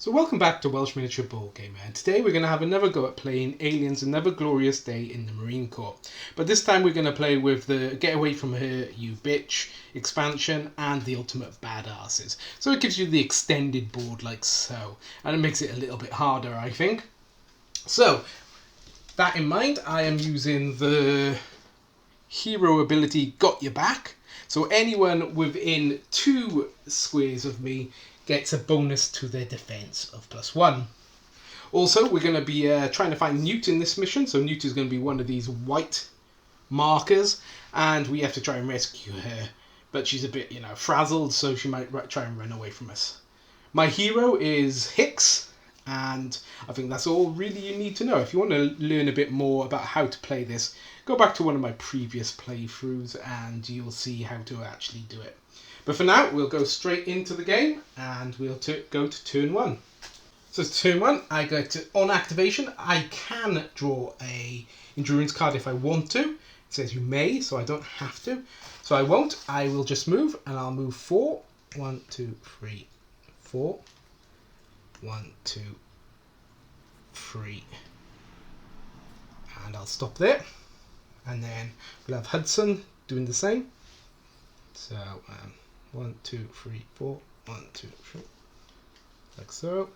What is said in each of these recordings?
So welcome back to Welsh Miniature Board Gamer, and today we're going to have another go at playing Aliens Another Glorious Day in the Marine Corps. But this time we're going to play with the Get Away From Her, You Bitch expansion and the Ultimate Badasses. So it gives you the extended board like so, and it makes it a little bit harder, I think. So, that in mind, I am using the hero ability Got Your Back. So anyone within 2 squares of me gets a bonus to their defense of +1. Also, we're going to be trying to find Newt in this mission. So Newt is going to be one of these white markers, and we have to try and rescue her. But she's a bit, frazzled, so she might try and run away from us. My hero is Hicks, and I think that's all really you need to know. If you want to learn a bit more about how to play this, go back to one of my previous playthroughs and you'll see how to actually do it. But for now, we'll go straight into the game and we'll go to turn 1. So turn 1, I go to on activation. I can draw a endurance card if I want to. It says you may, so I don't have to. So I won't. I will just move, and I'll move 4. 1, 2, 3, 4. 1, 2, 3. And I'll stop there. And then we'll have Hudson doing the same. So 1, 2, 3, 4. 1, 2, 3. Like so.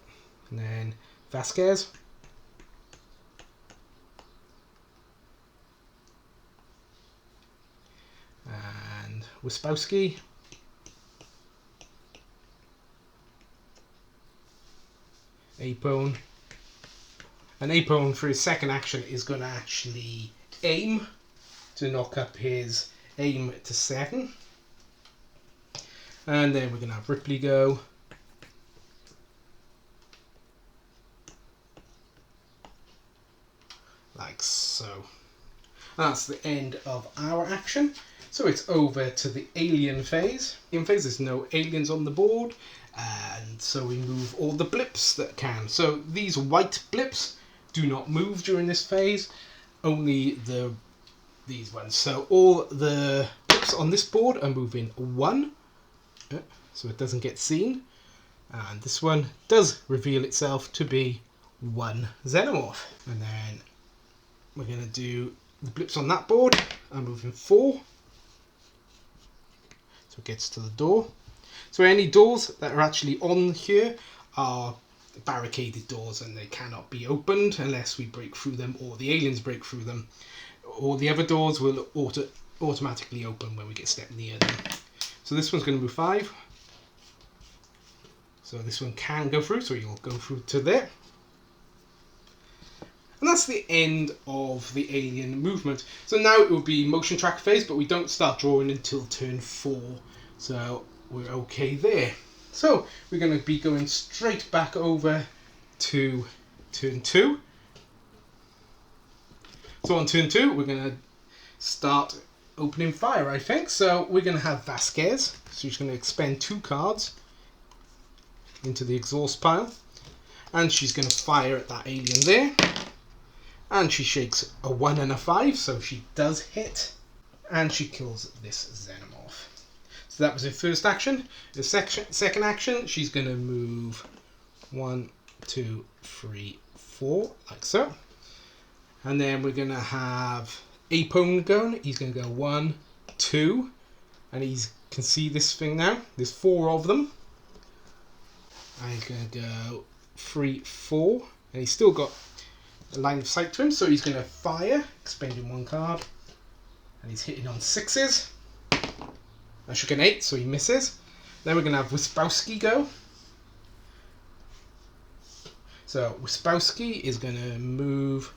And then Vasquez. And Wispowski. Apone. And Apone for his second action is going to actually aim to knock up his aim to 7. And then we're going to have Ripley go. Like so. That's the end of our action. So it's over to the alien phase. In phase, there's no aliens on the board. And so we move all the blips that can. So these white blips do not move during this phase. Only these ones. So all the blips on this board are moving 1. So it doesn't get seen. And this one does reveal itself to be 1 xenomorph. And then we're going to do the blips on that board are moving 4. So it gets to the door. So any doors that are actually on here are barricaded doors and they cannot be opened unless we break through them or the aliens break through them. All the other doors will automatically open when we get a step near them. So this one's going to move 5. So this one can go through, so you'll go through to there. And that's the end of the alien movement. So now it will be motion track phase, but we don't start drawing until turn 4. So we're okay there. So we're going to be going straight back over to turn 2. So on turn 2, we're going to start opening fire, I think. So we're going to have Vasquez. So she's going to expend 2 cards into the exhaust pile. And she's going to fire at that alien there. And she shakes a 1 and a 5, so she does hit. And she kills this xenomorph. So that was her first action. The second action, she's going to move 1, 2, 3, 4, like so. And then we're going to have Apone going. He's going to go 1, 2, and he can see this thing now. There's 4 of them. And he's going to go 3, 4, and he's still got a line of sight to him, so he's going to fire, expending 1 card, and he's hitting on 6s. I shook an 8, so he misses. Then we're going to have Wispowski go. So Wispowski is going to move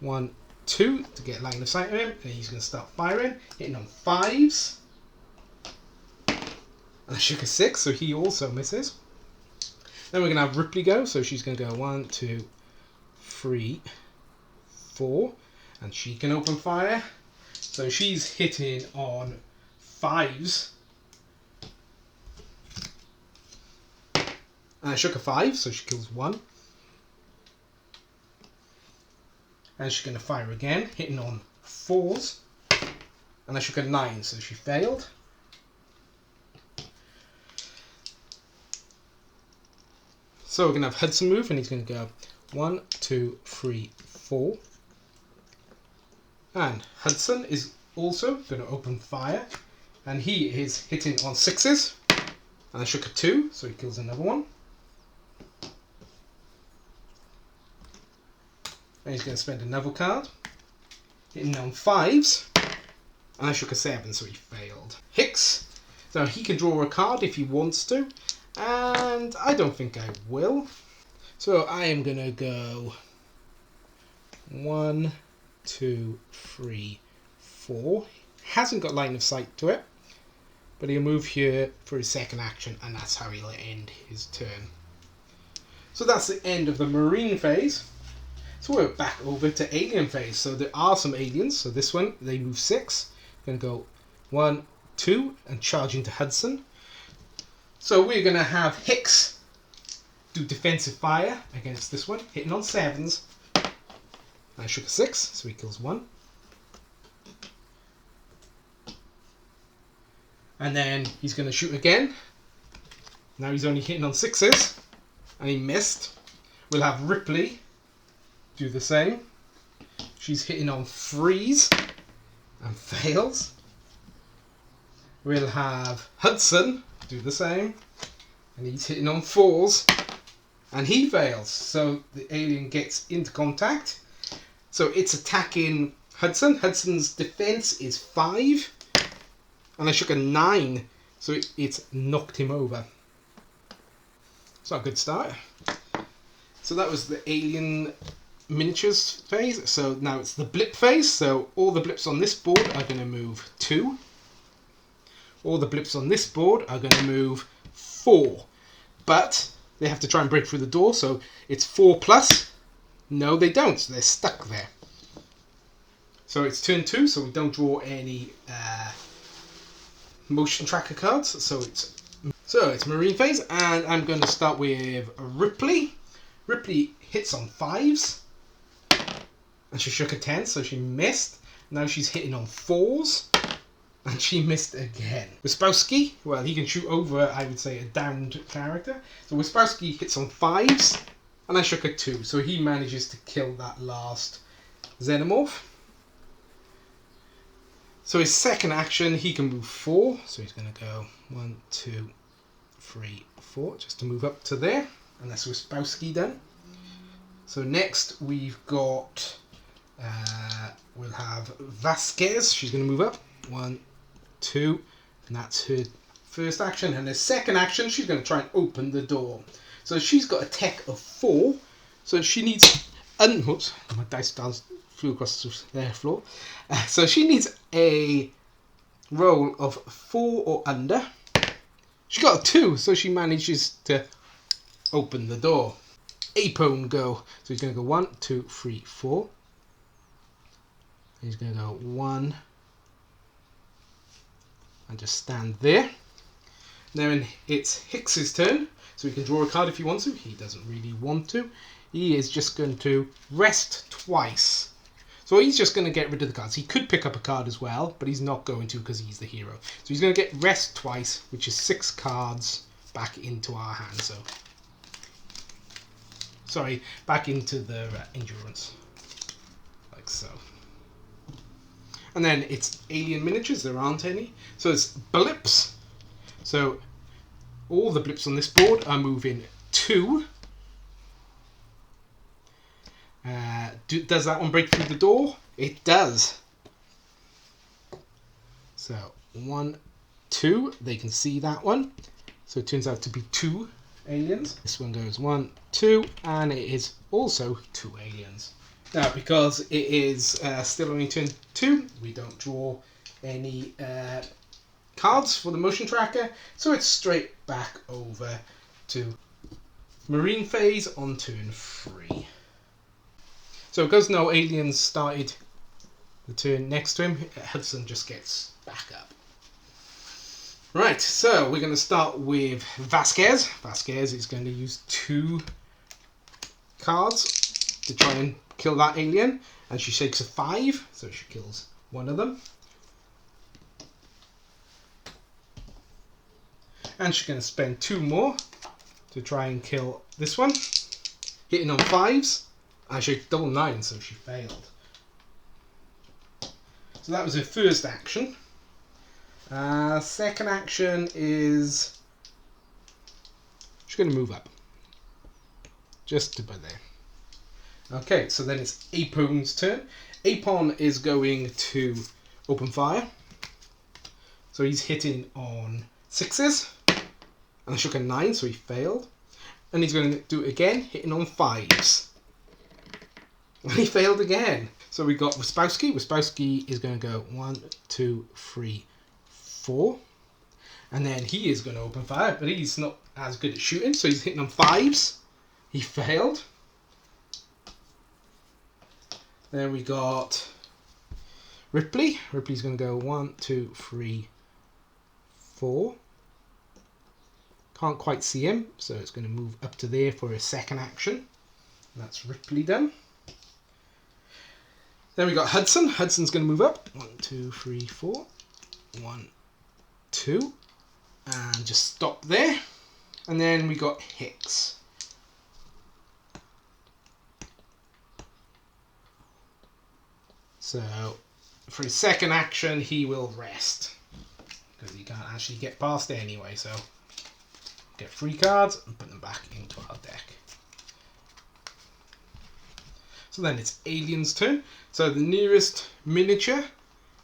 1, 2 to get line of sight on him, and he's going to start firing, hitting on 5s. And I shook a 6, so he also misses. Then we're going to have Ripley go, so she's going to go 1, 2, 3, 4, and she can open fire. So she's hitting on 5s. And I shook a 5, so she kills 1. And she's going to fire again, hitting on 4s. And I shook a 9, so she failed. So we're going to have Hudson move, and he's going to go 1, 2, 3, 4. And Hudson is also going to open fire, and he is hitting on 6s. And I shook a 2, so he kills another one. And he's going to spend another card, hitting on 5s. And I shook a 7, so he failed. Hicks, so he can draw a card if he wants to, and I don't think I will. So I am going to go 1, 2, 3, 4. Hasn't got line of sight to it, but he'll move here for his second action, and that's how he'll end his turn. So that's the end of the Marine phase. So we're back over to Alien phase. So there are some aliens. So this one, they move 6. Going to go 1, 2, and charge into Hudson. So we're going to have Hicks do defensive fire against this one, hitting on 7s. I shook a 6, so he kills 1. And then he's going to shoot again. Now he's only hitting on 6s, and he missed. We'll have Ripley do the same. She's hitting on 3s and fails. We'll have Hudson do the same, and he's hitting on 4s, and he fails. So the alien gets into contact. So it's attacking Hudson. Hudson's defense is 5, and I shook a 9, so it's knocked him over. It's not a good start. So that was the alien miniatures phase. So now it's the blip phase. So all the blips on this board are going to move 2. All the blips on this board are going to move 4. But they have to try and break through the door. So it's 4 plus. No, they don't. So they're stuck there. So it's turn 2. So we don't draw any motion tracker cards. So it's Marine phase. And I'm going to start with Ripley. Ripley hits on 5s. And she shook a 10, so she missed. Now she's hitting on 4s. And she missed again. Wispowski, well, he can shoot over, I would say, a downed character. So Wispowski hits on 5s. And I shook a 2, so he manages to kill that last Xenomorph. So his second action, he can move 4. So he's going to go 1, 2, 3, 4, just to move up to there. And that's Wispowski done. So next we've got, we'll have Vasquez. She's going to move up. 1, 2, and that's her first action. And her second action, she's going to try and open the door. So she's got a tech of 4. So she needs, oops, my dice flew across the floor. So she needs a roll of 4 or under. She got a 2, so she manages to open the door. Apone go. So he's going to go 1, 2, 3, 4. He's going to go 1 and just stand there. Then it's Hicks's turn. So he can draw a card if he wants to. He doesn't really want to. He is just going to rest twice. So he's just going to get rid of the cards. He could pick up a card as well, but he's not going to because he's the hero. So he's going to get rest twice, which is 6 cards back into our hand. So, sorry, back into the endurance, like so. And then it's alien miniatures. There aren't any. So it's blips. So all the blips on this board are moving 2. Does that one break through the door? It does. So 1, 2. They can see that one. So it turns out to be 2 aliens. This one goes 1, 2, and it is also 2 aliens. Now, because it is still only turn 2, we don't draw any cards for the motion tracker, so it's straight back over to Marine phase on turn 3. So because no aliens started the turn next to him, Hudson just gets back up. Right, so we're going to start with Vasquez. Vasquez is going to use 2 cards to try and kill that alien, and she shakes a 5, so she kills one of them. And she's going to spend 2 more to try and kill this one. Hitting on 5s. Actually, double 9, so she failed. So that was her first action. Second action is she's going to move up. Just about there. Okay, so then it's Apon's turn. Apon is going to open fire. So he's hitting on 6s. And I shook a 9, so he failed. And he's going to do it again, hitting on 5s. And he failed again. So we got Wispowski. Wispowski is going to go 1, 2, 3, 4. And then he is going to open fire, but he's not as good at shooting, so he's hitting on 5s. He failed. Then we got Ripley. Ripley's going to go 1, 2, 3, 4. Can't quite see him, so it's going to move up to there for a second action. And that's Ripley done. Then we got Hudson. Hudson's going to move up. 1, 2, 3, 4. 1, 2. And just stop there. And then we got Hicks. So for his second action, he will rest. Because he can't actually get past it anyway, so get 3 cards and put them back into our deck. So then it's Alien's turn. So the nearest miniature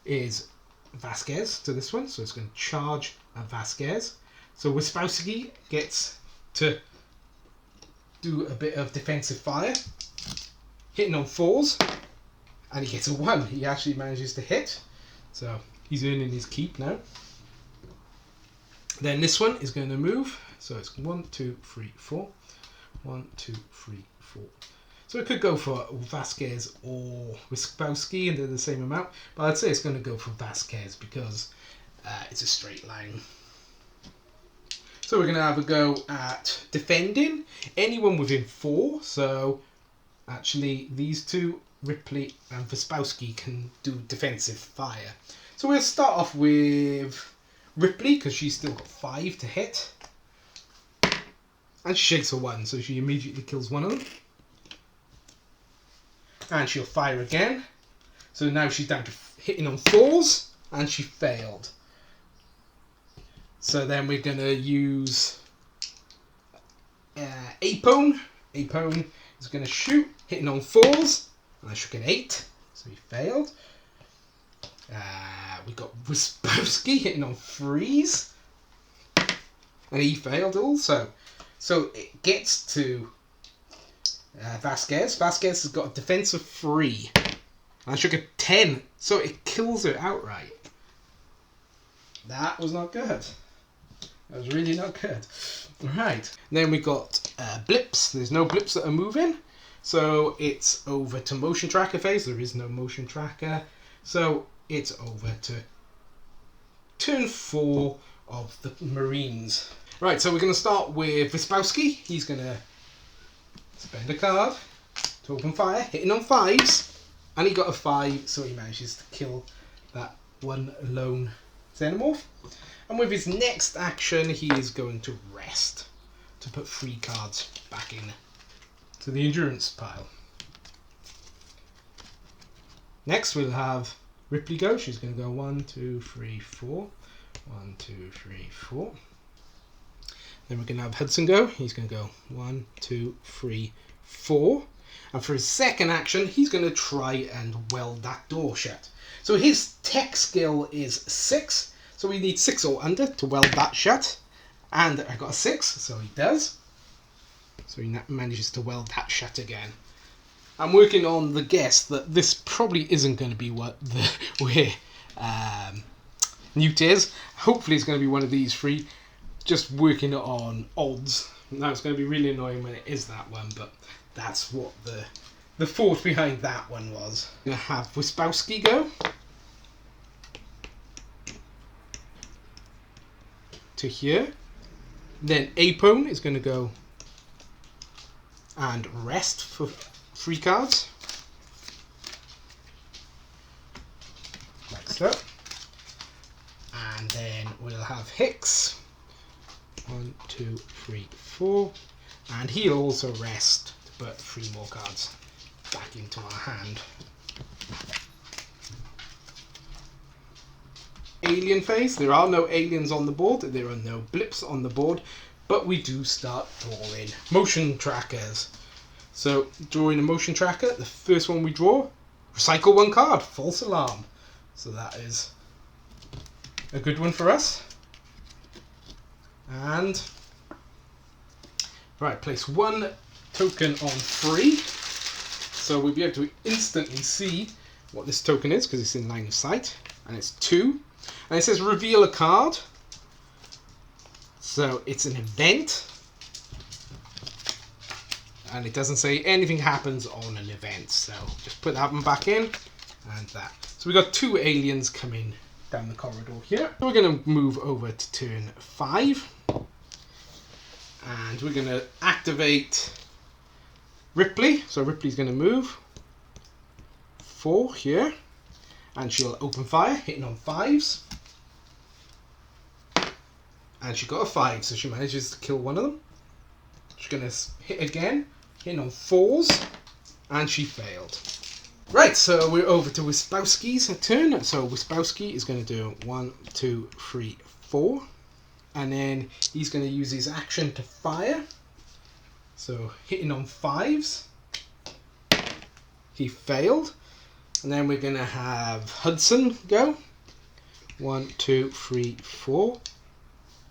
is Vasquez to this one. So it's going to charge at Vasquez. So Wispowski gets to do a bit of defensive fire. Hitting on 4s. And he gets a 1. He actually manages to hit. So he's earning his keep now. Then this one is going to move. So it's 1, 2, 3, 4. 1, 2, 3, 4. So it could go for Vasquez or Wispowski and they're the same amount. But I'd say it's going to go for Vasquez because it's a straight line. So we're going to have a go at defending. Anyone within 4. So actually these two, Ripley and Wispowski, can do defensive fire. So we'll start off with Ripley because she's still got 5 to hit. And she shakes a 1, so she immediately kills one of them. And she'll fire again. So now she's down to hitting on 4s, and she failed. So then we're going to use Apone. Apone is going to shoot, hitting on 4s. And I shook an 8, so he failed. We got Wispowski hitting on 3s. And he failed also. So it gets to Vasquez. Vasquez has got a defense of 3. And I shook a 10, so it kills her outright. That was not good. That was really not good. Right. Then we got blips. There's no blips that are moving. So it's over to motion tracker phase. There is no motion tracker. So it's over to turn 4 of the Marines. Right, so we're going to start with Wispowski. He's going to spend a card to open fire, hitting on 5s. And he got a 5, so he manages to kill that one lone Xenomorph. And with his next action, he is going to rest to put 3 cards back in to the endurance pile. Next, we'll have Ripley go. She's going to go 1, 2, 3, 4. 1, 2, 3, 4. Then we're going to have Hudson go. He's going to go 1, 2, 3, 4. And for his second action, he's going to try and weld that door shut. So his tech skill is 6. So we need 6 or under to weld that shut. And I got a 6, so he does. So he manages to weld that shut again. I'm working on the guess that this probably isn't going to be where Newt is. Hopefully it's going to be one of these 3. Just working on odds. Now it's going to be really annoying when it is that one, but that's what the thought behind that one was. I'm going to have Wispowski go to here. Then Apone is going to go and rest for 3 cards. Like so. And then we'll have Hicks 1, 2, 3, 4. And he'll also rest to put 3 more cards back into our hand. Alien phase. There are no aliens on the board. There are no blips on the board. But we do start drawing motion trackers. So, drawing a motion tracker, the first one we draw, recycle 1 card, false alarm. So that is a good one for us. And, right, place 1 token on 3. So we'll be able to instantly see what this token is because it's in line of sight. And it's 2. And it says reveal a card. So it's an event. And it doesn't say anything happens on an event. So just put that one back in and that. So we've got 2 aliens coming down the corridor here. So we're going to move over to turn 5. And we're going to activate Ripley. So Ripley's going to move 4 here. And she'll open fire, hitting on 5s. And she got a 5, so she manages to kill one of them. She's going to hit again, hitting on 4s. And she failed. Right, so we're over to Wispowski's turn. So Wispowski is going to do 1, 2, 3, 4. And then he's going to use his action to fire. So hitting on 5s. He failed. And then we're going to have Hudson go. 1, 2, 3, 4.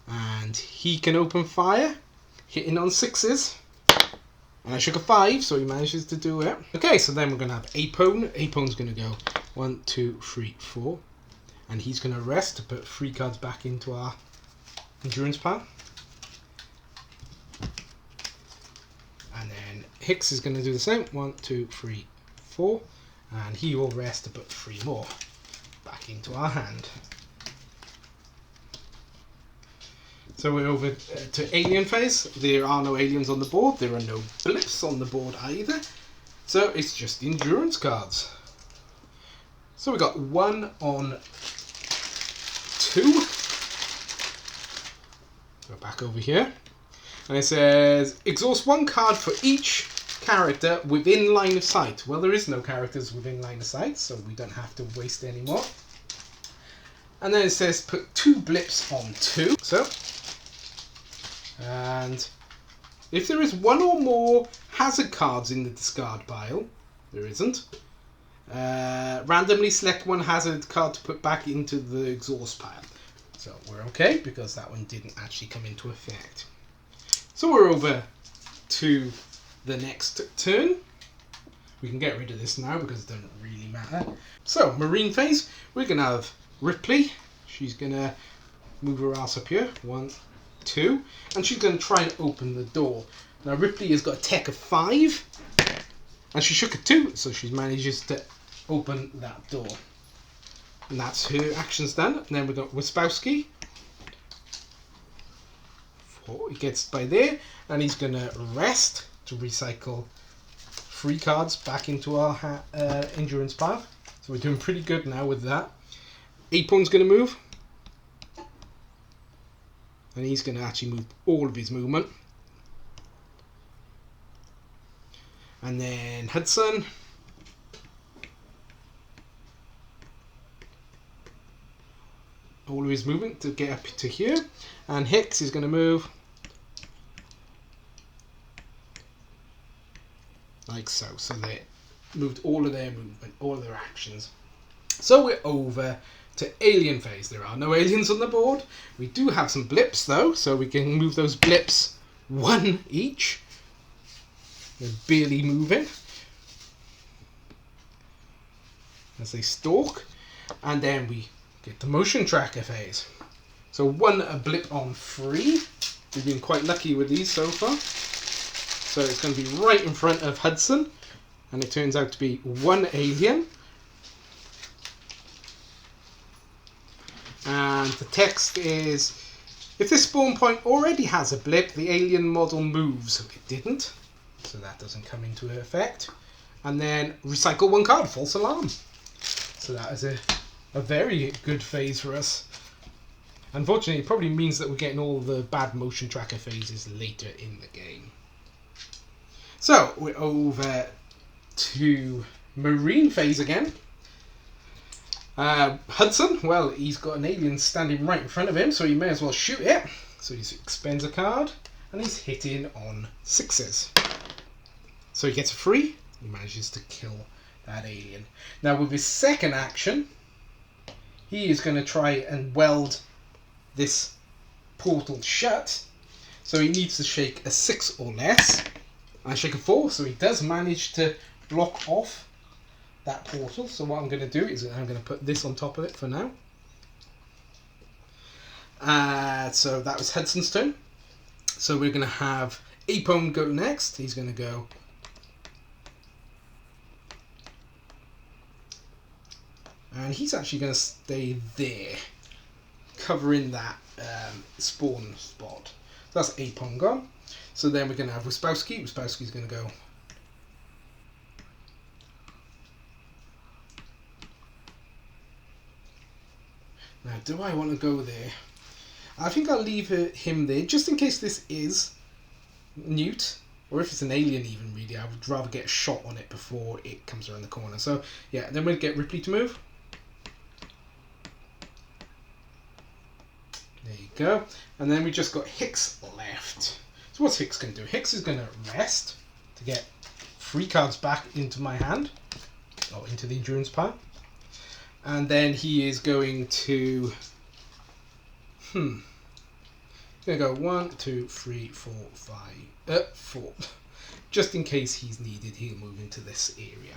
And he can open fire. Hitting on 6s. And I shook a 5, so he manages to do it. Okay, so then we're going to have Apone. Apone's going to go 1, 2, 3, 4. And he's going to rest to put 3 cards back into our endurance pile. And then Hicks is going to do the same. 1, 2, 3, 4. And he will rest to put 3 more back into our hand. So we're over to alien phase. There are no aliens on the board. There are no blips on the board either. So it's just endurance cards. So we got 1 on 2. Go back over here. And it says, exhaust 1 card for each character within line of sight. Well, there is no characters within line of sight, so we don't have to waste any more. And then it says, put 2 blips on 2. So, and if there is 1 or more hazard cards in the discard pile, there isn't, randomly select 1 hazard card to put back into the exhaust pile. So we're okay because that one didn't actually come into effect. So we're over to the next turn. We can get rid of this now because it doesn't really matter. So marine phase, we're going to have Ripley. She's going to move her ass up here. 1, 2. And she's going to try and open the door. Now Ripley has got a tech of 5. And she shook a 2. So she manages to open that door. And that's her actions done. And then we've got Wispowski. 4. He gets by there. And he's going to rest to recycle 3 cards back into our endurance pile. So we're doing pretty good now with that. Apone's going to move. And he's going to actually move all of his movement. And then Hudson. All of his movement to get up to here. And Hicks is going to move. Like so. So they moved all of their movement, all of their actions. So we're over to alien phase. There are no aliens on the board. We do have some blips though, so we can move those blips 1 each. They're barely moving as they stalk. And then we get the motion tracker phase. So 1 a blip on 3. We've been quite lucky with these so far. So it's going to be right in front of Hudson. And it turns out to be 1 alien. And the text is, if this spawn point already has a blip, the alien model moves. It didn't, so that doesn't come into effect. And then recycle 1 card, false alarm. So that is a very good phase for us. Unfortunately, it probably means that we're getting all the bad motion tracker phases later in the game. So, we're over to Marine phase again. Hudson, well, he's got an alien standing right in front of him, so he may as well shoot it. So he expends a card, and he's hitting on 6s. So he gets a free, he manages to kill that alien. Now with his second action, he is going to try and weld this portal shut. So he needs to shake a 6 or less. I shake a 4, so he does manage to block off that portal. So what I'm going to do is I'm going to put this on top of it for now. So that was Hudson's turn. So we're going to have Apone go next. He's going to go and he's actually going to stay there, covering that spawn spot. So that's Apone gone. So then we're going to have Wispowski. Wispowski's going to go now. Do I want to go there? I think I'll leave him there just in case this is Newt, or if it's an alien even really. I would rather get a shot on it before it comes around the corner. So yeah, then we'll get Ripley to move. There you go. And then we just got Hicks left. So what's Hicks going to do? Hicks is going to rest to get 3 cards back into my hand, or into the endurance pile. And then he is going to he's going to go 1, 2, 3, 4, 5, 4. Just in case he's needed, he'll move into this area.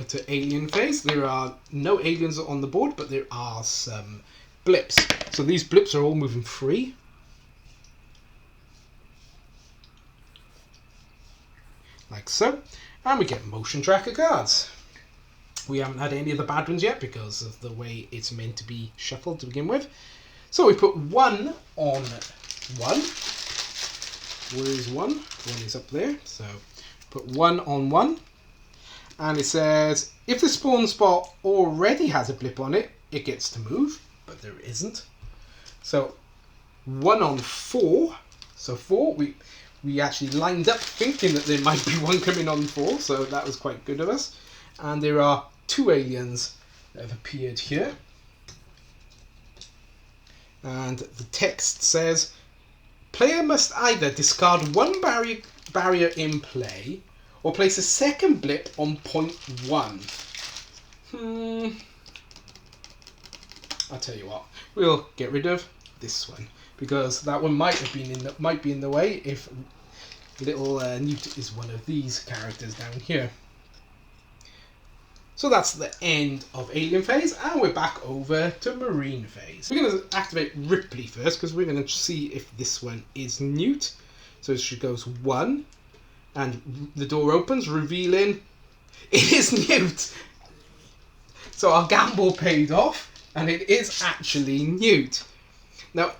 To alien phase, there are no aliens on the board, but there are some blips. So these blips are all moving free. Like so. And we get motion tracker cards. We haven't had any of the bad ones yet because of the way it's meant to be shuffled to begin with. So we put 1 on 1. Where is 1? 1 is up there. So put 1 on 1. And it says, if the spawn spot already has a blip on it, it gets to move. But there isn't. So 1 on 4. So 4, we actually lined up thinking that there might be 1 coming on 4. So that was quite good of us. And there are 2 aliens that have appeared here. And the text says, player must either discard 1 barrier in play or place a second blip on point 1. I'll tell you what, we'll get rid of this one because that one might be in the way if little Newt is one of these characters down here. So that's the end of Alien phase, and we're back over to Marine phase. We're going to activate Ripley first, because we're going to see if this one is Newt. So she goes 1, and the door opens, revealing it is Newt. So our gamble paid off, and it is actually Newt. Now,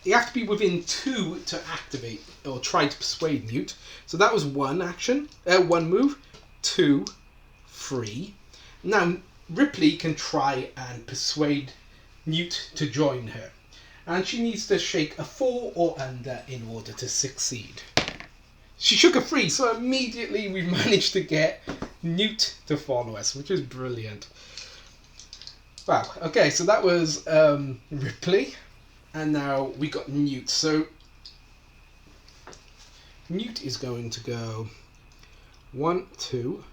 you have to be within 2 to activate, or try to persuade Newt. So that was 1 action, 1 move, 2, 3. Now, Ripley can try and persuade Newt to join her. And she needs to shake a 4 or under in order to succeed. She shook a 3, so immediately we managed to get Newt to follow us, which is brilliant. Wow, okay, so that was Ripley. And now we got Newt. So Newt is going to go 1, 2,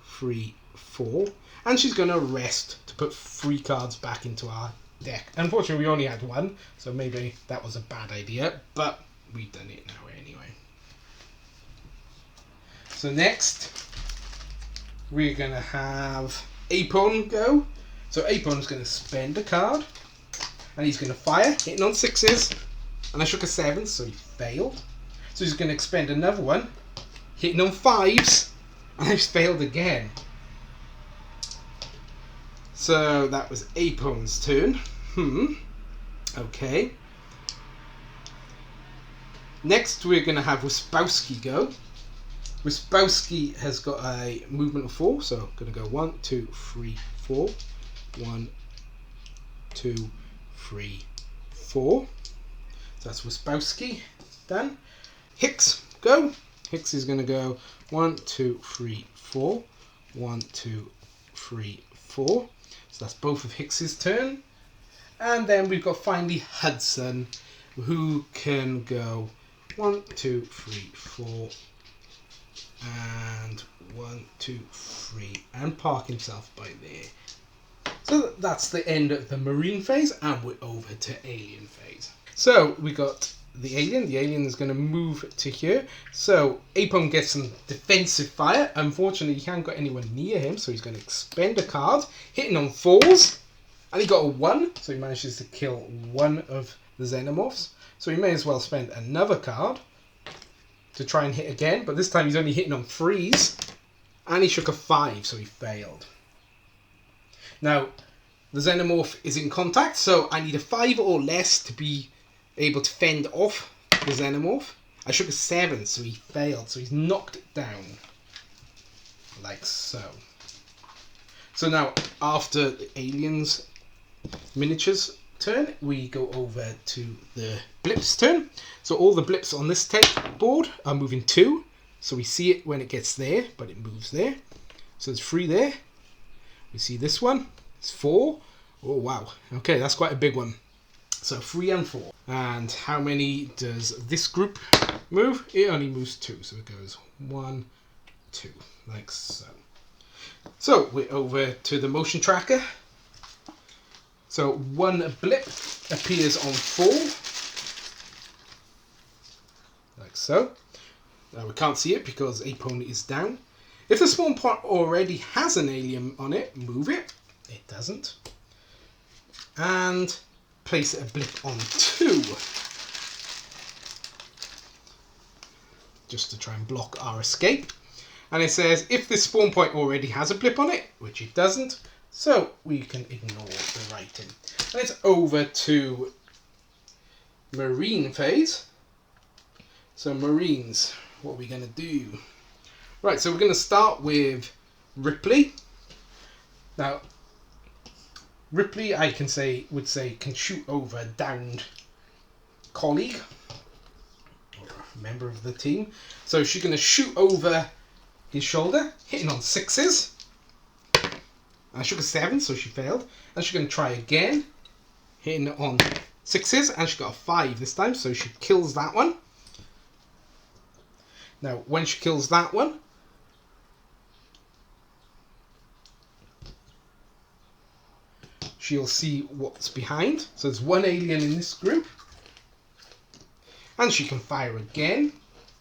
3, 4, and she's going to rest to put 3 cards back into our deck. Unfortunately, we only had 1, so maybe that was a bad idea, but we've done it now anyway. So next, we're going to have Apone go. So Apone's going to spend a card, and he's going to fire, hitting on 6s, and I shook a 7, so he failed. So he's going to expend another one, hitting on 5s, and I've failed again. So that was Apone's turn. Okay. Next we're going to have Wispowski go. Wispowski has got a movement of 4, so going to go 1, 2, 3, 4. 1, 2, 3, 4. So that's Wispowski done. Hicks, go. Hicks is going to go 1, 2, 3, 4. 1, 2, 3, 4. So that's both of Hicks's turn. And then we've got finally Hudson, who can go 1, 2, 3, 4. And 1, 2, 3. And park himself by there. So that's the end of the marine phase, and we're over to alien phase. So we got the alien. The alien is going to move to here. So Apone gets some defensive fire. Unfortunately, he can't get anyone near him, so he's going to expend a card, hitting on 4s. And he got a 1, so he manages to kill one of the xenomorphs. So he may as well spend another card to try and hit again, but this time he's only hitting on 3s. And he shook a 5, so he failed. Now, the xenomorph is in contact, so I need a 5 or less to be able to fend off the xenomorph. I shook a 7, so he failed, so he's knocked down. Like so. So now, after the aliens miniatures turn, we go over to the blips turn. So all the blips on this board are moving 2. So we see it when it gets there, but it moves there. So there's 3 there. We see this one. It's 4. Oh, wow. Okay, that's quite a big one. So 3 and 4. And how many does this group move? It only moves 2. So it goes 1, 2, like so. So we're over to the motion tracker. So one blip appears on 4. Like so. Now we can't see it because Apone is down. If the spawn point already has an alien on it, move it. It doesn't. And place a blip on 2. Just to try and block our escape. And it says if this spawn point already has a blip on it, which it doesn't, so we can ignore the writing. And it's over to marine phase. So Marines, what are we going to do? Right, so we're going to start with Ripley. Now, Ripley, would say can shoot over a downed colleague or a member of the team. So she's going to shoot over his shoulder, hitting on 6s. I shook a 7, so she failed. And she's going to try again, hitting on 6s, and she got a 5 this time, so she kills that one. Now, when she kills that one, she'll see what's behind. So there's one alien in this group. And she can fire again,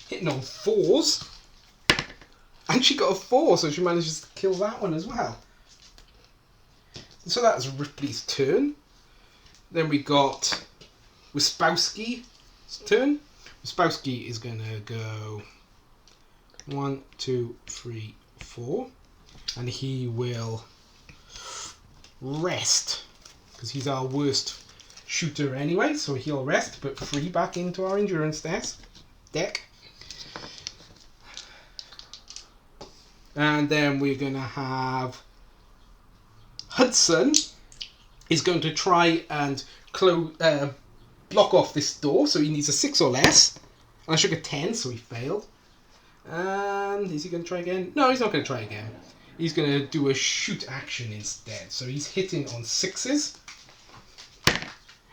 hitting on 4s. And she got a 4, so she manages to kill that one as well. So that's Ripley's turn. Then we got Wispowski's turn. Wispowski is going to go 1, 2, 3, 4. And he will rest, because he's our worst shooter anyway, so he'll rest, put 3 back into our endurance deck. And then we're going to have Hudson is going to try and block off this door, so he needs a 6 or less. And I shook a 10, so he failed. And is he going to try again? No, he's not going to try again. He's going to do a shoot action instead. So he's hitting on 6s.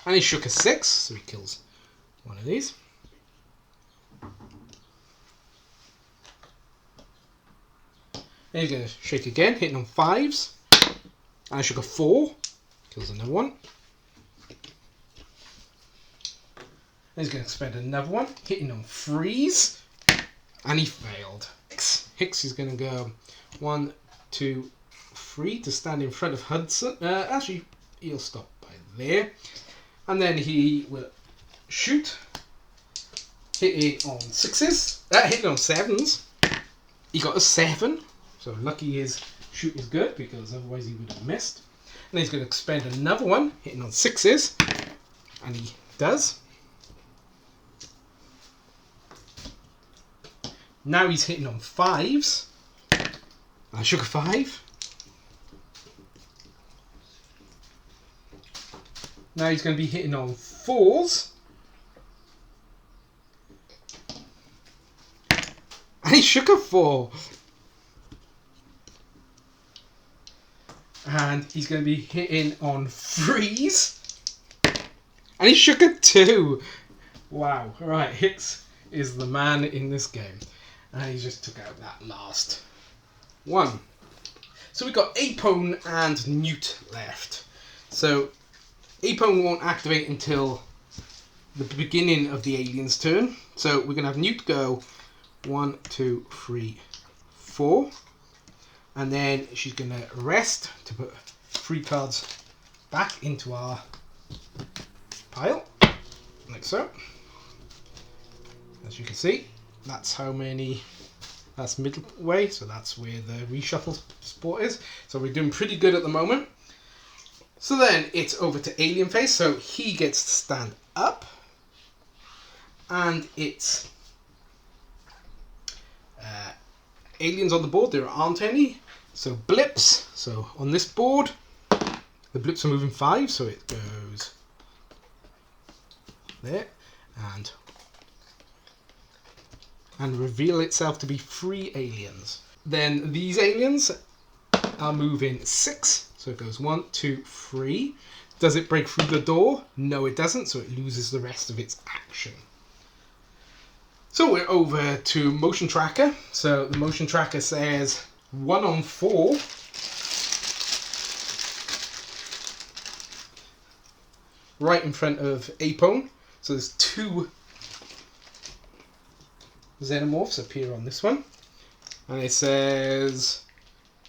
And he shook a 6, so he kills one of these. And he's going to shake again, hitting on 5s. And I shook a 4, kills another one. And he's going to expend another one, hitting on 3s. And he failed. Hicks is going to go 1, 2, 3 to stand in front of Hudson. Actually, he'll stop by there. And then he will shoot. Hitting on 6s. Hitting on 7s. He got a 7. So lucky his shoot is good, because otherwise he would have missed. And he's going to expend another one, hitting on 6s. And he does. Now he's hitting on 5s. I shook a 5. Now he's going to be hitting on 4s. And he shook a 4. And he's going to be hitting on 3s. And he shook a 2. Wow. Right, Hicks is the man in this game. And he just took out that last one. So we've got Apone and Newt left. So Apone won't activate until the beginning of the alien's turn. So we're going to have Newt go 1, 2, 3, 4. And then she's going to rest to put 3 cards back into our pile. Like so. As you can see, that's how many, that's midway, so that's where the reshuffle sport is. So we're doing pretty good at the moment. So then it's over to Alien Face, so he gets to stand up. And it's aliens on the board, there aren't any. So blips, so on this board, the blips are moving 5, so it goes there, and reveal itself to be 3 aliens. Then these aliens are moving 6, so it goes 1, 2, 3. Does it break through the door? No, it doesn't, so it loses the rest of its action. So we're over to Motion Tracker. So the Motion Tracker says 1 on 4. Right in front of Apone. So there's 2 xenomorphs appear on this one. And it says,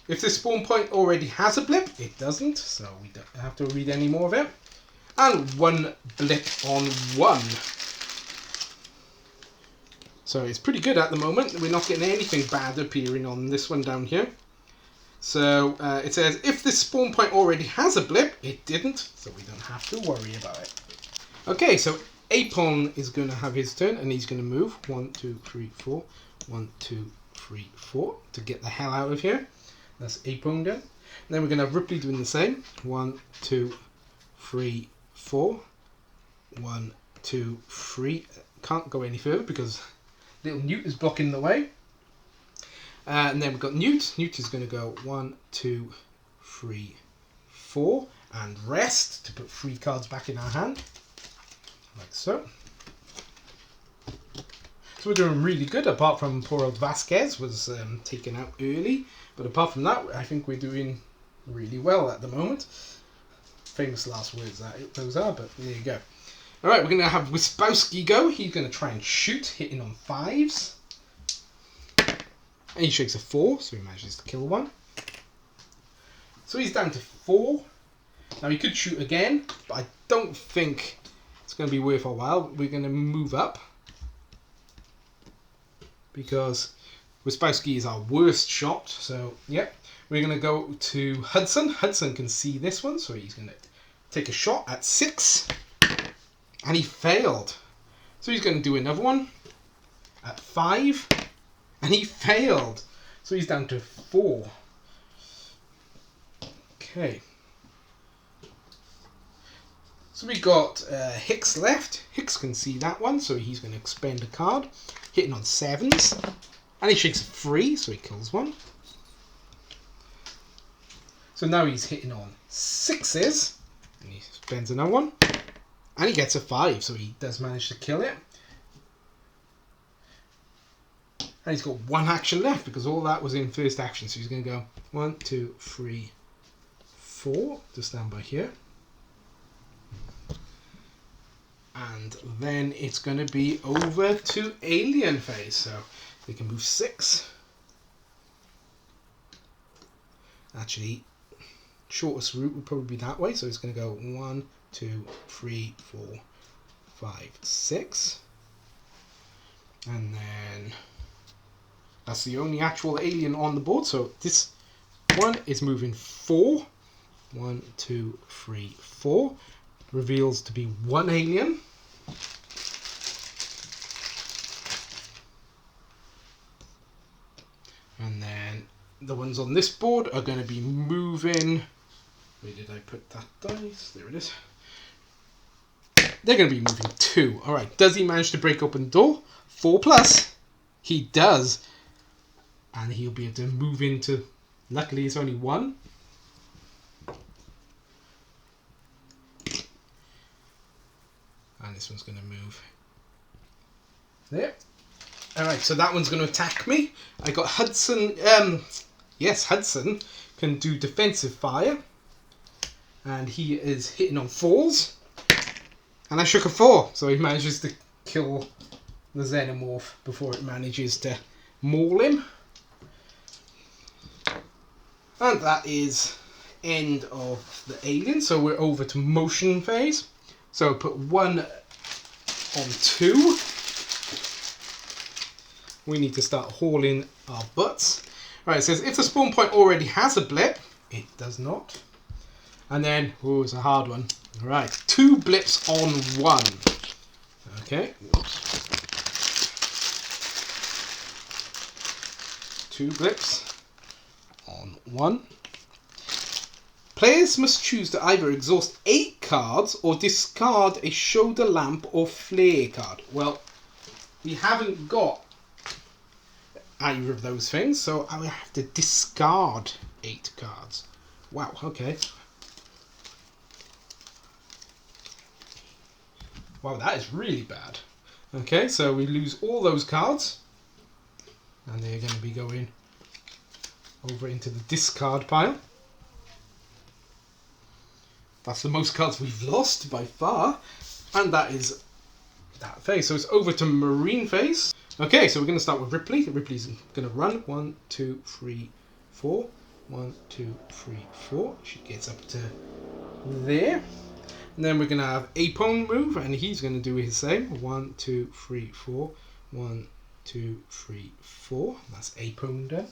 if this spawn point already has a blip, it doesn't, so we don't have to read any more of it. And 1 blip on 1. So it's pretty good at the moment. We're not getting anything bad appearing on this one down here. So it says, if this spawn point already has a blip, it didn't, so we don't have to worry about it. Okay, so Apone is going to have his turn, and he's going to move 1, 2, 3, 4. 1, 2, 3, 4 to get the hell out of here. That's Apone done. And then we're going to have Ripley doing the same. 1, 2, 3, 4. 1, 2, 3. Can't go any further because little Newt is blocking the way. And then we've got Newt. Newt is going to go 1, 2, 3, 4. And rest to put 3 cards back in our hand. Like so. So we're doing really good, apart from poor old Vasquez was taken out early. But apart from that, I think we're doing really well at the moment. Famous last words those are, but there you go. Alright, we're going to have Wispowski go. He's going to try and shoot, hitting on 5s. And he shakes a 4, so he manages to kill 1. So he's down to 4. Now he could shoot again, but I don't think it's going to be worth our while. We're going to move up, because Wispowski is our worst shot. So, yep, we're going to go to Hudson. Hudson can see this one, so he's going to take a shot at 6. And he failed. So he's going to do another one at 5. And he failed. So he's down to 4. Okay. So we got Hicks left. Hicks can see that one, so he's going to expend a card. Hitting on 7s. And he shakes a 3, so he kills 1. So now he's hitting on 6s. And he spends another one. And he gets a 5, so he does manage to kill it. And he's got 1 action left, because all that was in first action. So he's going to go 1, 2, 3, 4 to stand by here. And then it's going to be over to Alien Phase. So we can move 6. Actually, shortest route would probably be that way. So it's going to go 1, 2, 3, 4, 5, 6. And then that's the only actual alien on the board. So this one is moving 4. 1, 2, 3, 4. Reveals to be 1 alien. And then the ones on this board are going to be moving. Where did I put that dice? There it is. They're going to be moving 2. All right, does he manage to break open the door? 4 plus. He does. And he'll be able to move into... Luckily, it's only 1. And this one's going to move there. All right, so that one's going to attack me. I got Hudson. Yes, Hudson can do defensive fire. And he is hitting on 4s. And I shook a 4, so he manages to kill the Xenomorph before it manages to maul him. And that is end of the alien. So we're over to motion phase. So put 1 on 2. We need to start hauling our butts. Right, it says if the spawn point already has a blip, it does not. And then, oh, it's a hard one. All right, 2 blips on 1. Okay. 2 blips on 1. Players must choose to either exhaust 8 cards or discard a shoulder lamp or flare card. Well, we haven't got either of those things, so I will have to discard 8 cards. Wow, okay. Wow, that is really bad. Okay, so we lose all those cards. And they're going to be going over into the discard pile. That's the most cards we've lost by far. And that is that phase. So it's over to marine phase. Okay, so we're going to start with Ripley. Ripley's going to run. 1, 2, 3, 4. 1, 2, 3, 4. She gets up to there. And then we're going to have Apone move, and he's going to do his same. 1, 2, 3, 4. 1, 2, 3, 4. That's Apone done.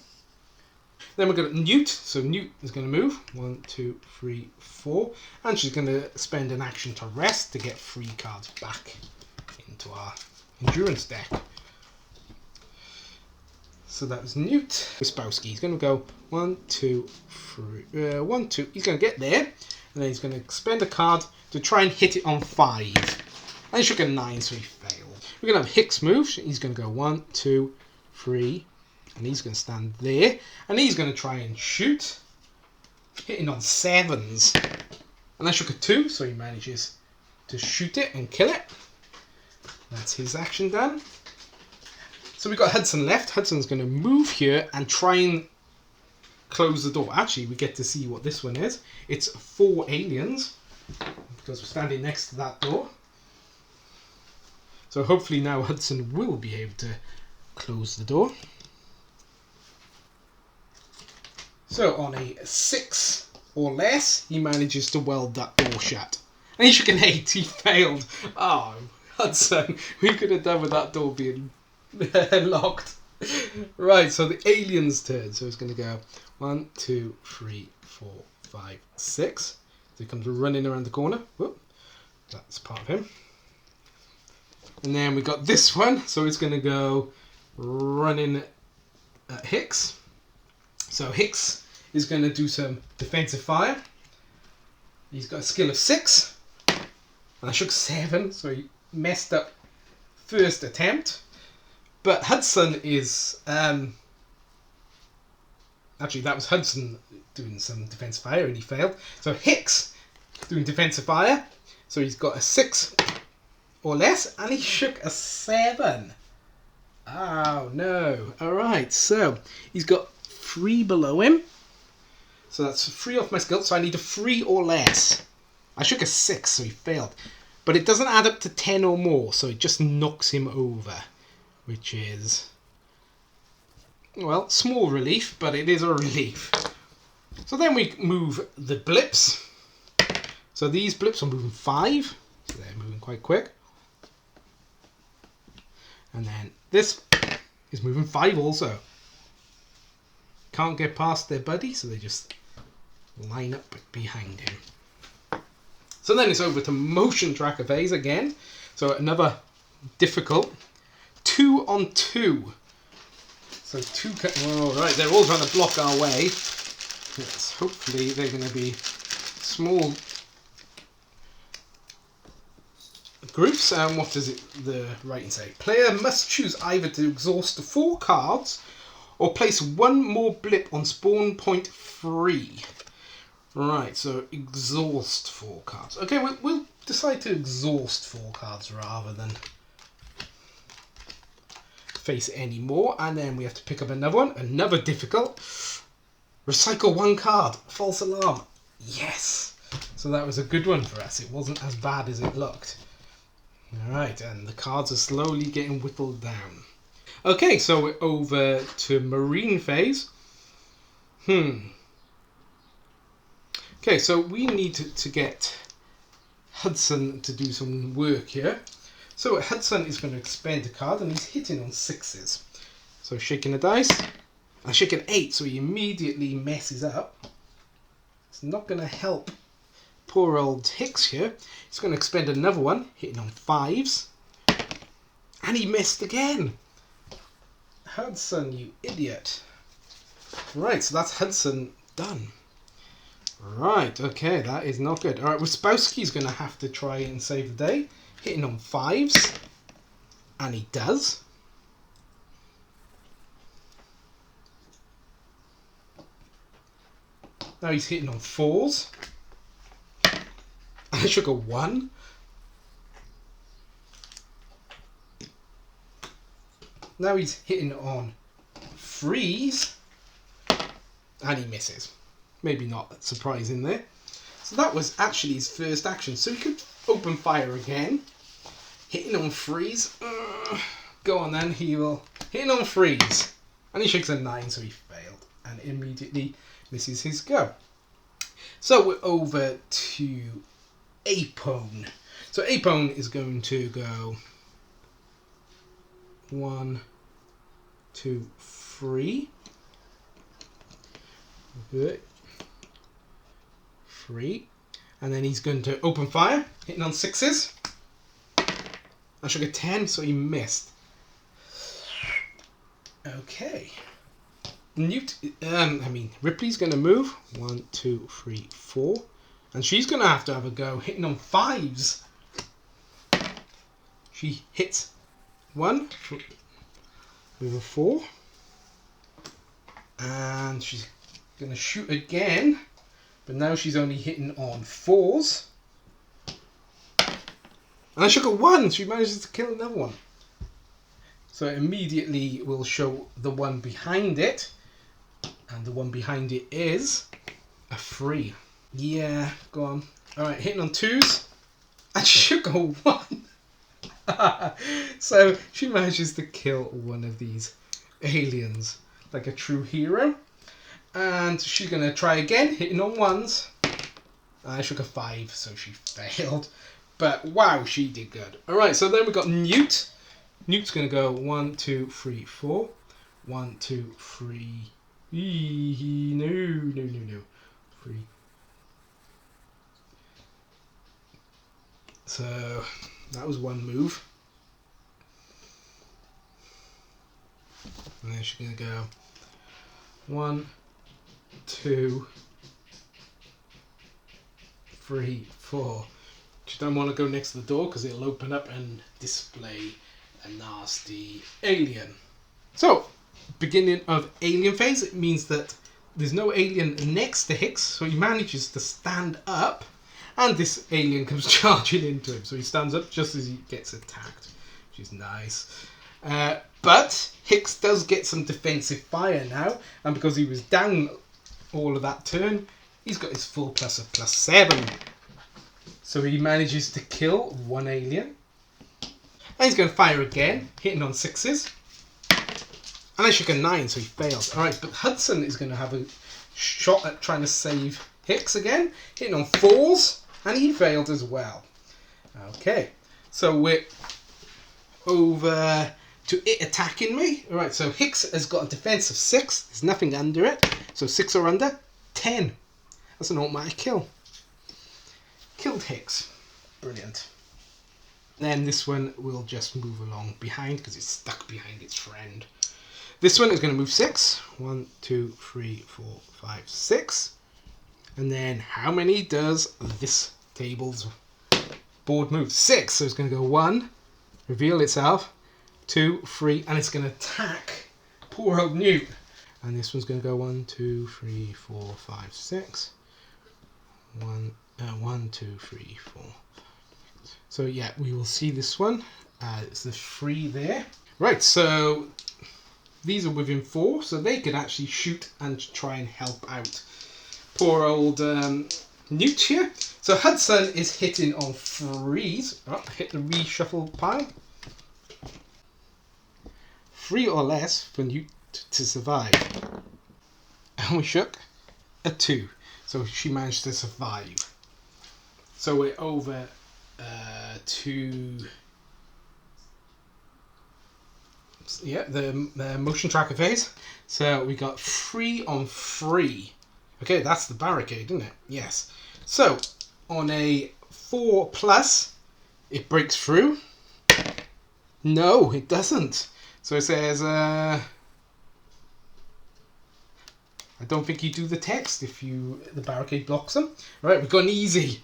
Then we're going to Newt. So Newt is going to move. 1, 2, 3, 4. And she's going to spend an action to rest to get 3 cards back into our endurance deck. So that was Newt. Wispowski. He's going to go 1, 2, 3. 1, 2. He's going to get there. And then he's going to spend a card to try and hit it on 5. And he shook a 9, so he failed. We're going to have Hicks move. He's going to go 1, 2, 3. And he's going to stand there. And he's going to try and shoot. Hitting on 7s. And I shook a 2, so he manages to shoot it and kill it. That's his action done. So we've got Hudson left. Hudson's going to move here and try and close the door. Actually, we get to see what this one is. It's 4 aliens. Because we're standing next to that door. So hopefully now Hudson will be able to close the door. So on a 6 or less, he manages to weld that door shut. And he shook an 8, he failed. Oh, Hudson, we could have done with that door being locked. Right, so the alien's turn. So it's going to go 1, 2, 3, 4, 5, 6. So he comes running around the corner. Whoop. That's part of him. And then we got this one. So it's going to go running at Hicks. So Hicks is going to do some defensive fire. He's got a skill of 6. And I shook 7, so he messed up first attempt. But Hudson is... actually, that was Hudson doing some defensive fire and he failed. So Hicks doing defensive fire. So he's got a 6 or less and he shook a 7. Oh, no. Alright, so he's got 3 below him. So that's 3 off my skill. So I need a 3 or less. I shook a 6, so he failed. But it doesn't add up to 10 or more, so it just knocks him over. Which is, well, small relief, but it is a relief. So then we move the blips. So these blips are moving 5. So they're moving quite quick. And then this is moving 5 also. Can't get past their buddy, so they just line up behind him. So then it's over to motion tracker phase again. So another difficult 2 on 2. So 2. Oh, right, they're all trying to block our way. Yes, hopefully they're going to be small groups. And what does the writing say? Player must choose either to exhaust 4 cards or place 1 more blip on spawn point 3. Right, so exhaust 4 cards. Okay, we'll decide to exhaust 4 cards rather than face any more. And then we have to pick up another one, another difficult. Recycle 1 card. False alarm. Yes. So that was a good one for us. It wasn't as bad as it looked. Alright, and the cards are slowly getting whittled down. Okay, so we're over to Marine phase. Okay, so we need to get Hudson to do some work here. So Hudson is going to expend a card and he's hitting on 6s. So shaking the dice. I shake an 8, so he immediately messes up. It's not going to help poor old Hicks here. He's going to expend another one, hitting on 5s. And he missed again. Hudson, you idiot. Right, so that's Hudson done. Right, okay, that is not good. Alright, Wispowski's going to have to try and save the day. Hitting on 5s. And he does. Now he's hitting on 4s. I shook a 1. Now he's hitting on 3s. And he misses. Maybe not surprising there. So that was actually his first action. So he could open fire again. Hitting on 3s. Go on then. He will. Hitting on 3s. And he shakes a 9, so he failed. And immediately misses his go. So we're over to Apone. So Apone is going to go 1, 2, 3. Good. 3. And then he's going to open fire, hitting on 6s. I shook a 10, so he missed. Okay. Ripley's going to move. 1, 2, 3, 4. And she's going to have a go, hitting on 5s. She hits 1 with a 4. And she's going to shoot again. But now she's only hitting on 4s. And I shook a 1. She manages to kill another one. So immediately we'll show the one behind it. And the one behind it is a 3. Yeah, go on. Alright, hitting on 2s. And she shook a 1. So she manages to kill one of these aliens like a true hero. And she's going to try again, hitting on 1s. I shook a 5, so she failed. But wow, she did good. Alright, so then we've got Newt. Newt's going to go 1, 2, 3, 4. 1, 2, 3. No. 3. So that was one move. And then she's going to go 1, 2, 3, 4. She don't want to go next to the door because it'll open up and display a nasty alien. So, beginning of alien phase, it means that there's no alien next to Hicks, so he manages to stand up, and this alien comes charging into him. So he stands up just as he gets attacked, which is nice. But Hicks does get some defensive fire now, and because he was down all of that turn, he's got his full plus of +7. So he manages to kill one alien. And he's going to fire again, hitting on 6s. And I shook a 9, so he fails. Alright, but Hudson is going to have a shot at trying to save Hicks again, hitting on 4s, and he failed as well. Okay, so we're over to it attacking me. Alright, so Hicks has got a defense of 6. There's nothing under it. So 6 or under, 10. That's an automatic kill. Killed Hicks. Brilliant. Then this one will just move along behind because it's stuck behind its friend. This one is going to move 6. 1, 2, 3, 4, 5, 6. And then how many does this table's board move 6. So it's going to go 1, reveal itself, 2, 3, and it's going to attack poor old Newt. And this one's going to go 1, 2, 3, 4, 5, 6. 1, 2, 3, 4. So yeah, we will see this one. It's the 3 there. Right, so these are within 4, so they could actually shoot and try and help out poor old Newt here. So Hudson is hitting on 3s. Oh, hit the reshuffle pile. 3 or less for Newt to survive. And we shook a 2. So she managed to survive. So we're over to the motion tracker phase. So we got 3 on 3. Okay, that's the barricade, isn't it? Yes. So on a 4+, it breaks through. No, it doesn't. So it says, I don't think you do the text if the barricade blocks them. Right, we've got an easy.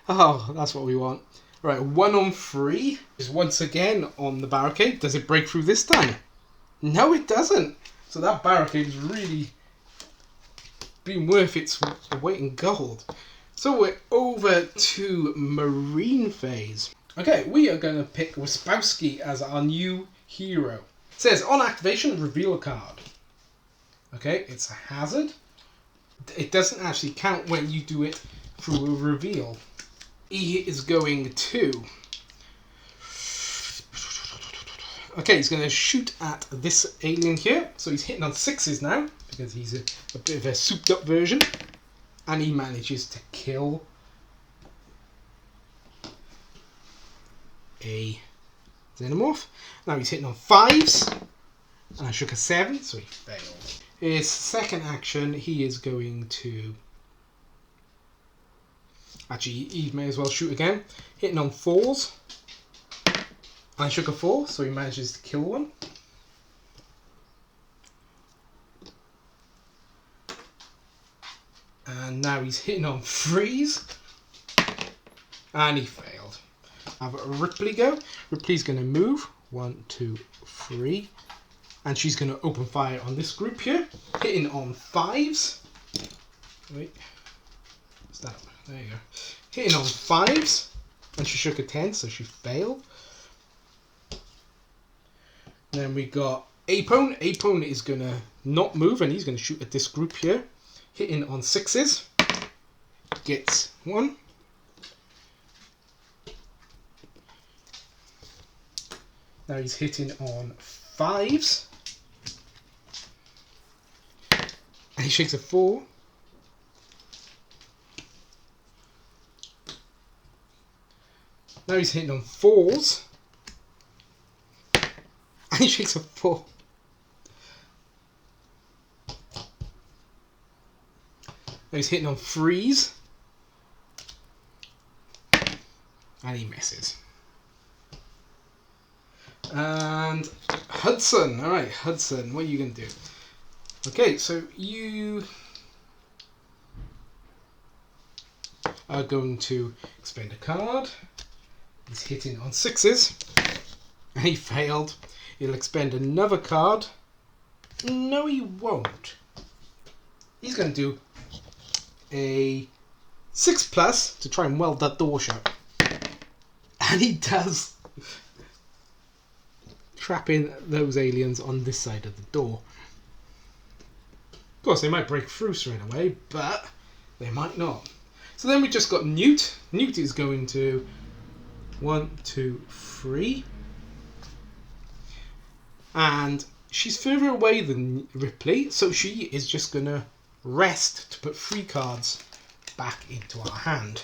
Oh, that's what we want. Right, 1 on 3 is once again on the barricade. Does it break through this time? No, it doesn't. So that barricade is really been worth its weight in gold. So we're over to Marine phase. Okay, we are going to pick Wispowski as our new hero. It says, on activation, reveal a card. Okay, it's a hazard. It doesn't actually count when you do it through a reveal. He is going to... Okay, he's going to shoot at this alien here. So he's hitting on 6s now, because he's a bit of a souped up version. And he manages to kill a xenomorph. Now he's hitting on 5s. And I shook a 7, so he failed. His second action, he is going to... Actually, he may as well shoot again. Hitting on 4s. I shook a 4, so he manages to kill one. And now he's hitting on 3s. And he failed. Have a Ripley go. Ripley's going to move. 1, 2, 3. And she's going to open fire on this group here. Hitting on 5s. Wait. What's that? There you go. Hitting on 5s. And she shook a 10, so she failed. Then we got Apone. Apone is going to not move, and he's going to shoot at this group here. Hitting on 6s. Gets 1. Now he's hitting on 5s. And he shakes a 4. Now he's hitting on 4s. And he shakes a 4. Now he's hitting on 3s. And he misses. And Hudson. Alright, Hudson, what are you going to do? Okay, so you are going to expend a card. He's hitting on 6s. And he failed. He'll expend another card. No, he won't. He's going to do a 6+ to try and weld that door shut. And he does. Trapping those aliens on this side of the door. Of course, they might break through straight away, but they might not. So then we just got Newt. Newt is going to 1, 2, 3. And she's further away than Ripley, so she is just going to rest to put 3 cards back into our hand.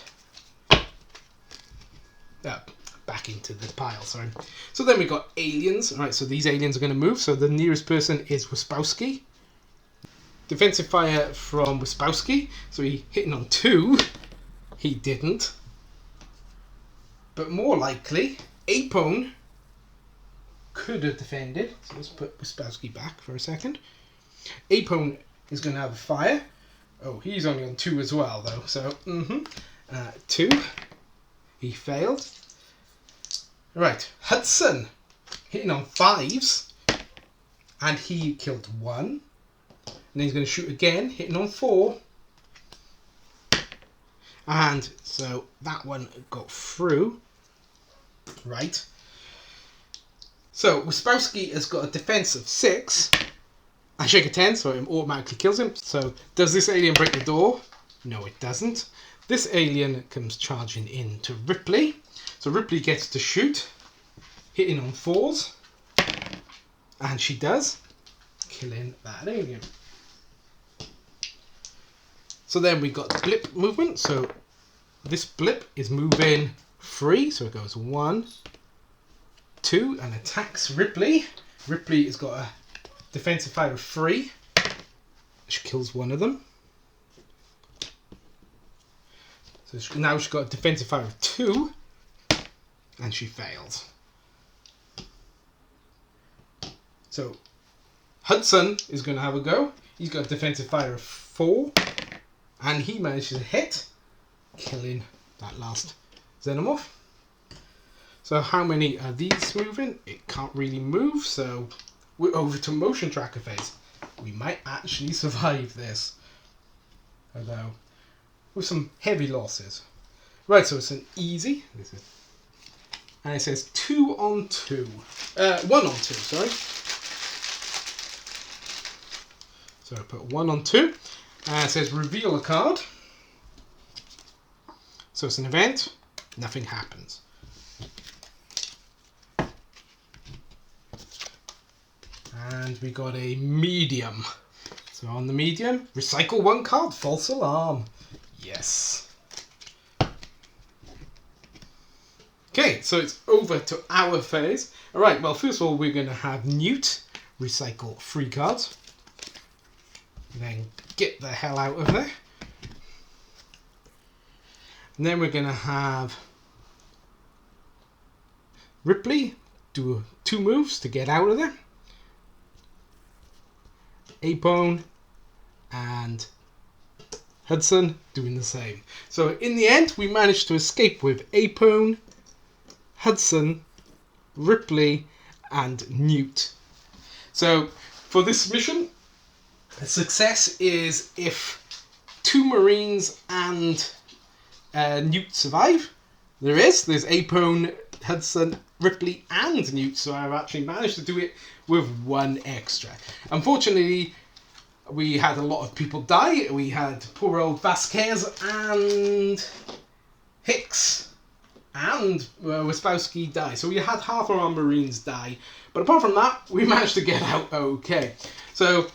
Back into the pile, sorry. So then we got aliens. Alright, so these aliens are going to move. So the nearest person is Wispowski. Defensive fire from Wispowski. So he hitting on 2. He didn't. But more likely, Apone could have defended. So let's put Wispowski back for a second. Apone is going to have a fire. Oh, he's only on 2 as well, though. So, 2. He failed. Right, Hudson hitting on 5s, and he killed 1. And then he's going to shoot again, hitting on 4. And so that one got through. Right. So Wispowski has got a defense of 6. I shake a 10, so it automatically kills him. So does this alien break the door? No, it doesn't. This alien comes charging in to Ripley. So Ripley gets to shoot, hitting on 4s. And she does, killing that alien. So then we got blip movement. So this blip is moving 3. So it goes 1, 2, and attacks Ripley. Ripley has got a defensive fire of 3. She kills one of them. So now she's got a defensive fire of 2. And she fails. So Hudson is going to have a go. He's got a defensive fire of 4. And he manages to hit, killing that last xenomorph. So how many are these moving? It can't really move, so we're over to motion tracker phase. We might actually survive this, although with some heavy losses. Right, so it's an easy. And it says 2 on 2. 1 on 2, sorry. So I put 1 on 2. And it says reveal a card. So it's an event. Nothing happens. And we got a medium. So on the medium, recycle 1 card. False alarm. Yes. Okay, so it's over to our phase. Alright, well, first of all, we're going to have Newt recycle 3 cards. Then get the hell out of there. And then we're going to have Ripley do 2 moves to get out of there. Apone and Hudson doing the same. So in the end, we managed to escape with Apone, Hudson, Ripley, and Newt. So for this mission, a success is if 2 Marines and Newt survive. There's Apone, Hudson, Ripley, and Newt, so I've actually managed to do it with 1 extra. Unfortunately, we had a lot of people die. We had poor old Vasquez and Hicks and Wispowski die. So we had half of our Marines die. But apart from that, we managed to get out okay. So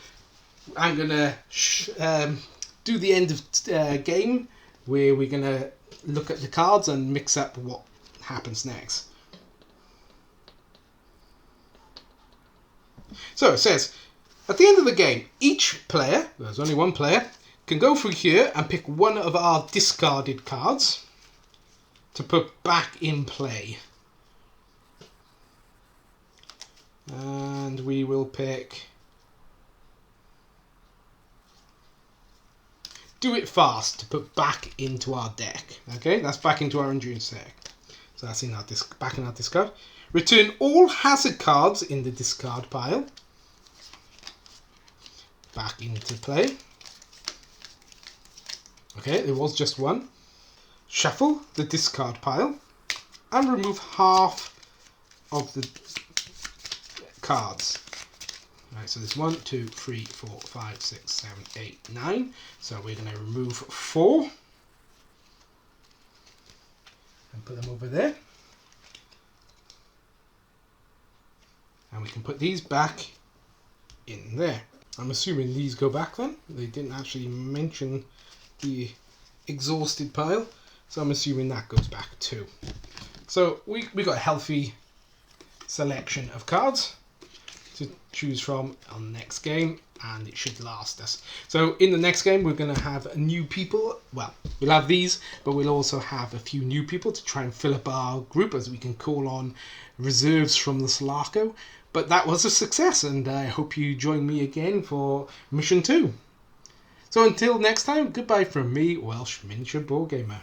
I'm going to do the end of game where we're going to look at the cards and mix up what happens next. So it says, at the end of the game, each player, there's only 1 player, can go through here and pick 1 of our discarded cards to put back in play. And we will pick Do It Fast to put back into our deck. Okay, that's back into our endurance deck. So that's in our back in our discard. Return all hazard cards in the discard pile back into play. Okay, there was just 1. Shuffle the discard pile and remove half of the cards. Right, so there's 1, 2, 3, 4, 5, 6, 7, 8, 9. So we're going to remove 4 and put them over there. And we can put these back in there. I'm assuming these go back then. They didn't actually mention the exhausted pile, so I'm assuming that goes back too. So we got a healthy selection of cards to choose from on the next game, and it should last us. So in the next game, we're going to have new people. Well, we'll have these, but we'll also have a few new people to try and fill up our group, as we can call on reserves from the Sulaco. But that was a success, and I hope you join me again for Mission 2. So until next time, goodbye from me, Welsh Miniature Board Gamer.